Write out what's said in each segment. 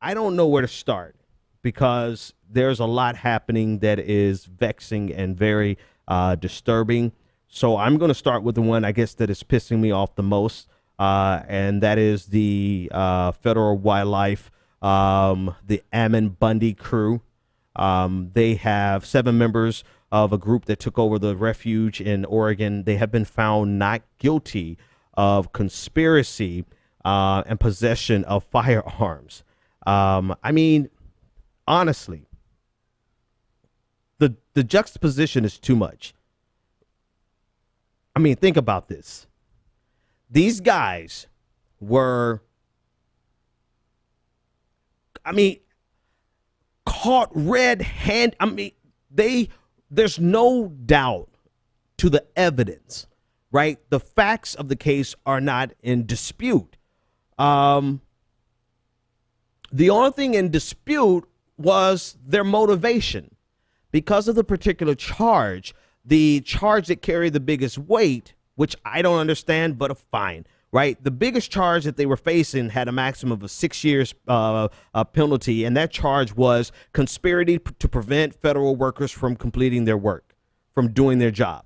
I don't know where to start because there's a lot happening that is vexing and very disturbing. So I'm going to start with the one I guess that is pissing me off the most, and that is the federal wildlife, the Ammon Bundy crew. They have 7 members of a group that took over the refuge in Oregon. They have been found not guilty of conspiracy and possession of firearms. I mean, honestly, the juxtaposition is too much. I mean, think about this. These guys were, I mean, caught red-handed. I mean, there's no doubt to the evidence, right? The facts of the case are not in dispute. The only thing in dispute was their motivation. Because of the particular charge, the charge that carried the biggest weight, which I don't understand, but fine, right? The biggest charge that they were facing had a maximum of 6 years penalty, and that charge was conspiracy to prevent federal workers from completing their work, from doing their job.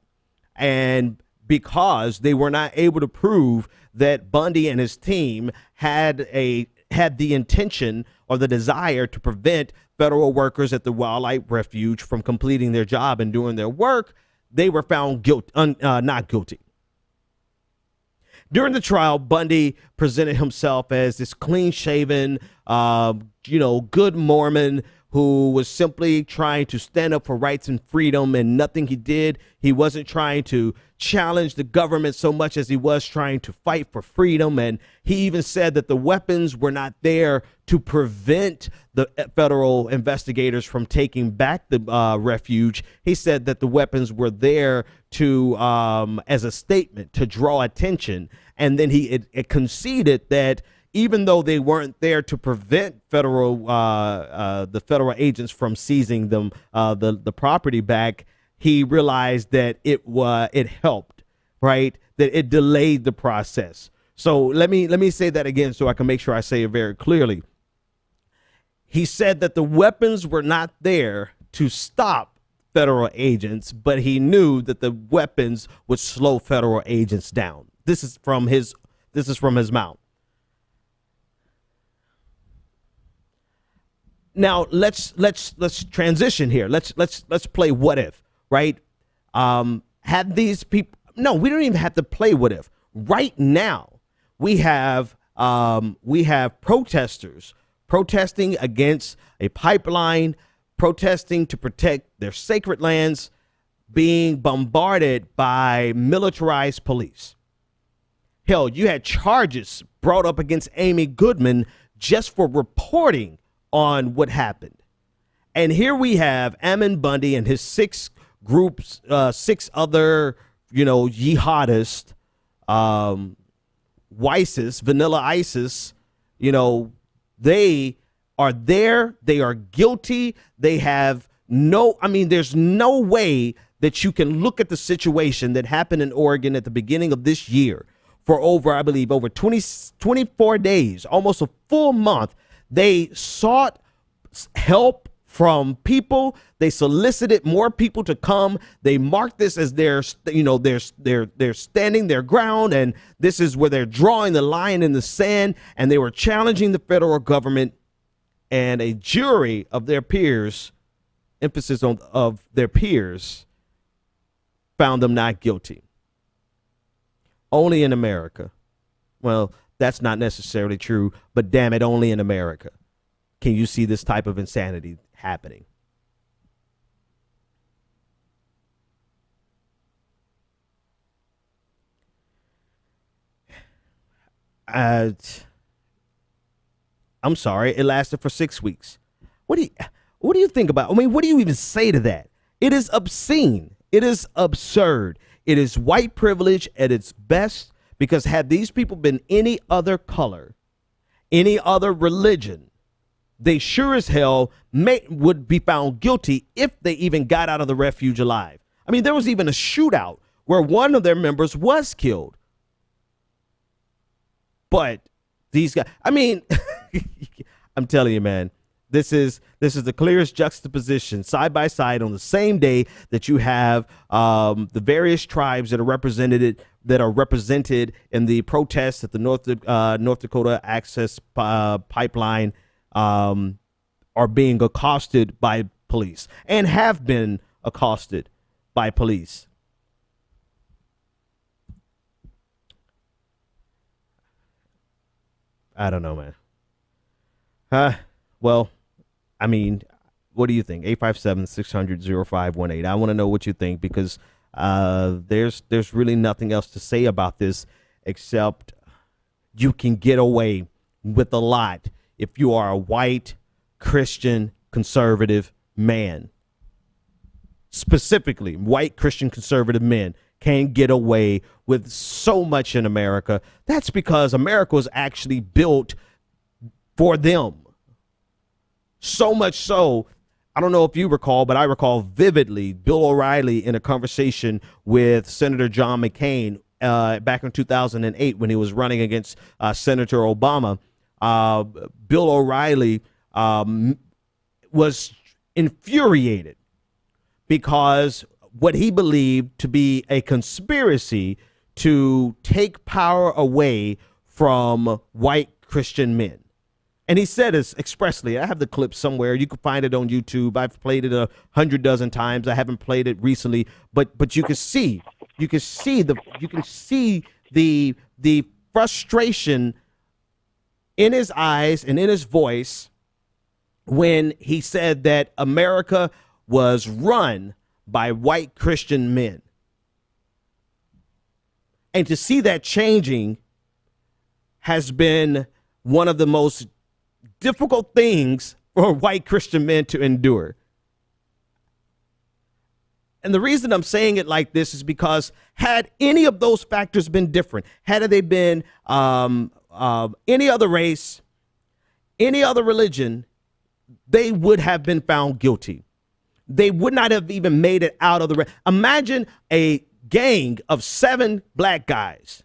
And because they were not able to prove that Bundy and his team had the intention or the desire to prevent federal workers at the wildlife refuge from completing their job and doing their work, they were found not guilty. During the trial, Bundy presented himself as this clean-shaven, good Mormon who was simply trying to stand up for rights and freedom, and nothing he did. He wasn't trying to challenge the government so much as he was trying to fight for freedom. And he even said that the weapons were not there to prevent the federal investigators from taking back the refuge. He said that the weapons were there to, as a statement, to draw attention. And then he conceded that even though they weren't there to prevent the federal agents from seizing them, the property back, he realized that it helped, right? That it delayed the process. So let me say that again so I can make sure I say it very clearly. He said that the weapons were not there to stop federal agents, but he knew that the weapons would slow federal agents down. This is from his mouth. Now let's transition here. Let's play what if, right? Had these people? No, we don't even have to play what if. Right now, we have protesters protesting against a pipeline, protesting to protect their sacred lands, being bombarded by militarized police. Hell, you had charges brought up against Amy Goodman just for reporting on what happened. And here we have Ammon Bundy and his 6 groups, 6 other, jihadists, ISIS, vanilla ISIS, they are there. They are guilty. They have there's no way that you can look at the situation that happened in Oregon at the beginning of this year for over 24 days, almost a full month. They sought help from people. They solicited more people to come. They marked this as they're standing their ground, and this is where they're drawing the line in the sand, and they were challenging the federal government, and a jury of their peers, emphasis on of their peers, found them not guilty. Only in America. Well, that's not necessarily true, but damn it, only in America can you see this type of insanity happening. I'm sorry, it lasted for 6 weeks. What do you think about? What do you even say to that? It is obscene. It is absurd. It is white privilege at its best, because had these people been any other color, any other religion, they sure as hell would be found guilty if they even got out of the refuge alive. There was even a shootout where one of their members was killed. But these guys, I'm telling you, man. This is the clearest juxtaposition, side by side, on the same day that you have the various tribes that are represented in the protests at the North Dakota Access Pipeline are being accosted by police and have been accosted by police. I don't know, man. Well, I mean, what do you think? 857-600-0518. I want to know what you think, because there's really nothing else to say about this except you can get away with a lot if you are a white Christian conservative man. Specifically, white Christian conservative men can get away with so much in America. That's because America was actually built for them. So much so, I don't know if you recall, but I recall vividly Bill O'Reilly in a conversation with Senator John McCain back in 2008 when he was running against Senator Obama. Bill O'Reilly was infuriated because what he believed to be a conspiracy to take power away from white Christian men. And he said this expressly. I have the clip somewhere. You can find it on YouTube. I've played it 100 dozen times. I haven't played it recently, but you can see the frustration in his eyes and in his voice when he said that America was run by white Christian men. And to see that changing has been one of the most difficult things for white Christian men to endure. And the reason I'm saying it like this is because had any of those factors been different, had they been any other race, any other religion, they would have been found guilty. They would not have even made it out of the race. Imagine a gang of 7 black guys.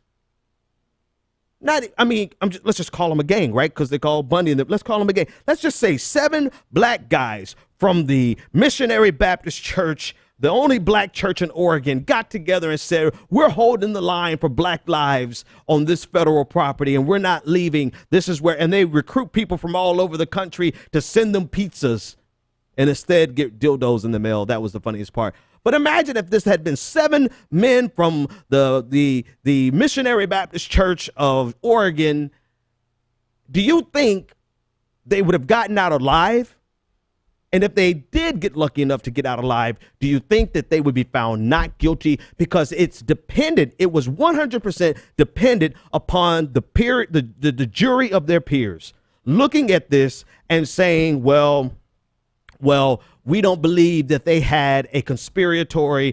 Let's just call them a gang, right? Because they call Bundy, and let's call them a gang. Let's just say 7 black guys from the Missionary Baptist Church, the only black church in Oregon, got together and said, we're holding the line for black lives on this federal property, and we're not leaving. This is where, and they recruit people from all over the country to send them pizzas and instead get dildos in the mail. That was the funniest part. But imagine if this had been 7 men from the Missionary Baptist Church of Oregon. Do you think they would have gotten out alive? And if they did get lucky enough to get out alive, do you think that they would be found not guilty? Because it's dependent. It was 100% dependent upon the jury of their peers looking at this and saying, well, we don't believe that they had a conspiratorial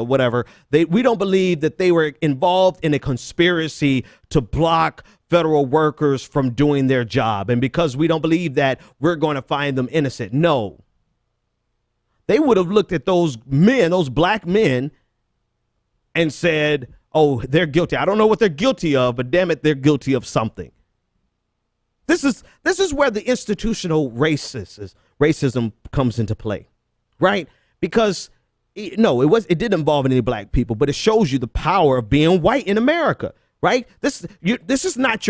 whatever. We don't believe that they were involved in a conspiracy to block federal workers from doing their job. And because we don't believe that, we're going to find them innocent. No. They would have looked at those men, those black men, and said, oh, they're guilty. I don't know what they're guilty of, but damn it, they're guilty of something. This is where the institutional racism comes into play, right? Because it didn't involve any black people, but it shows you the power of being white in America, right? This is not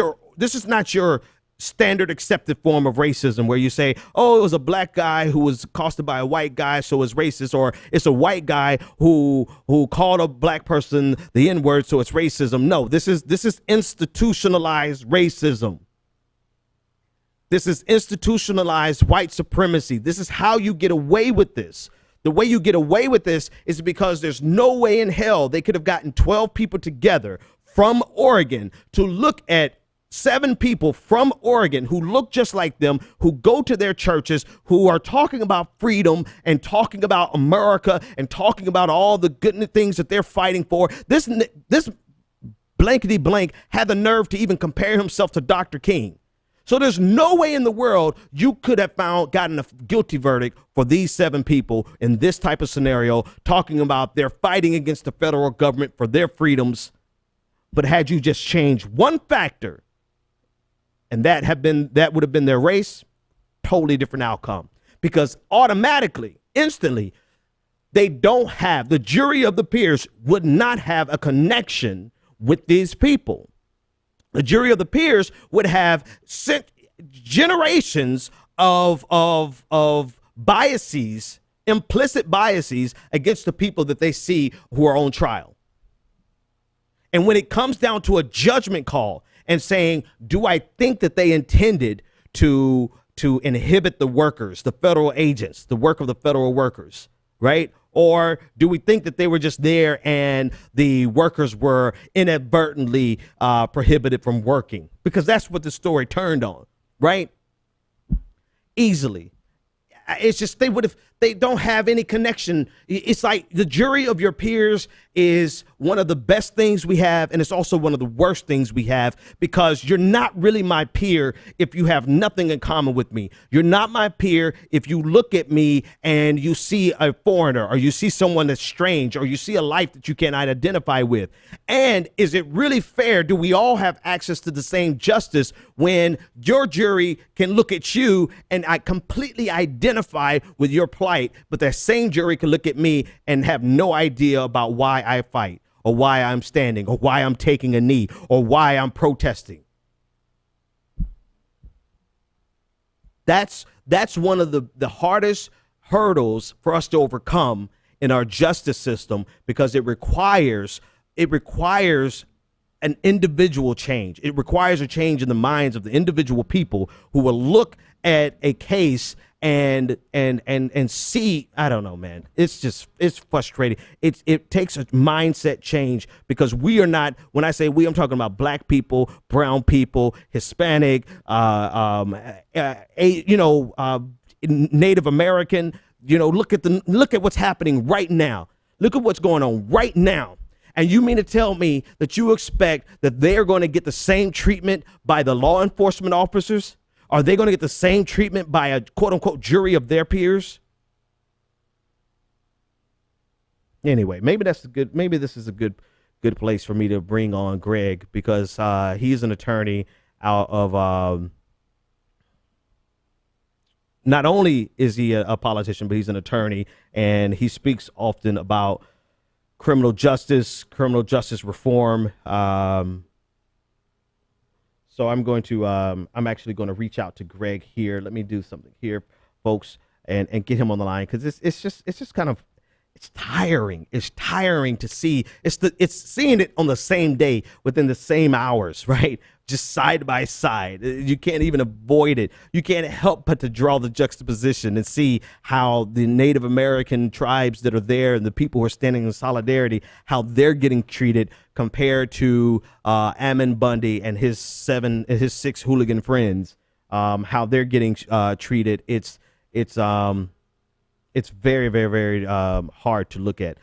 your standard accepted form of racism where you say, oh, it was a black guy who was accosted by a white guy, so it's racist, or it's a white guy who called a black person the N-word, so it's racism. No, this is institutionalized racism. This is institutionalized white supremacy. This is how you get away with this. The way you get away with this is because there's no way in hell they could have gotten 12 people together from Oregon to look at 7 people from Oregon who look just like them, who go to their churches, who are talking about freedom and talking about America and talking about all the good things that they're fighting for. This blankety blank had the nerve to even compare himself to Dr. King. So there's no way in the world you could have gotten a guilty verdict for these 7 people in this type of scenario, talking about they're fighting against the federal government for their freedoms. But had you just changed one factor, and that would have been their race, totally different outcome, because automatically, instantly, the jury of the peers would not have a connection with these people. The jury of the peers would have sent generations of biases, implicit biases against the people that they see who are on trial. And when it comes down to a judgment call and saying, do I think that they intended to inhibit the workers, the federal agents, the work of the federal workers, right? Or do we think that they were just there and the workers were inadvertently prohibited from working? Because that's what the story turned on, right? Easily. It's just they don't have any connection. It's like the jury of your peers is one of the best things we have, and it's also one of the worst things we have, because you're not really my peer if you have nothing in common with me. You're not my peer if you look at me and you see a foreigner, or you see someone that's strange, or you see a life that you cannot identify with. And is it really fair? Do we all have access to the same justice when your jury can look at you and I completely identify with your plight, but that same jury can look at me and have no idea about why I fight, or why I'm standing, or why I'm taking a knee, or why I'm protesting? That's one of the hardest hurdles for us to overcome in our justice system, because it requires an individual change. It requires a change in the minds of the individual people who will look at a case and see, I don't know, man. It's frustrating. It takes a mindset change, because we are not, when I say we, I'm talking about black people, brown people, Hispanic, Native American. Look at what's happening right now. Look at what's going on right now. And you mean to tell me that you expect that they're going to get the same treatment by the law enforcement officers? Are they going to get the same treatment by a quote unquote jury of their peers? Anyway, maybe this is a good place for me to bring on Greg, because he's an attorney out of not only is he a politician, but he's an attorney, and he speaks often about criminal justice reform. So I'm actually going to reach out to Greg here. Let me do something here, folks, and get him on the line, because it's just kind of, it's tiring. It's tiring to see. It's seeing it on the same day, within the same hours, right? Just side by side. You can't even avoid it. You can't help but to draw the juxtaposition and see how the Native American tribes that are there and the people who are standing in solidarity, how they're getting treated compared to Ammon Bundy and his 6 hooligan friends, how they're getting treated. It's very, very, very hard to look at.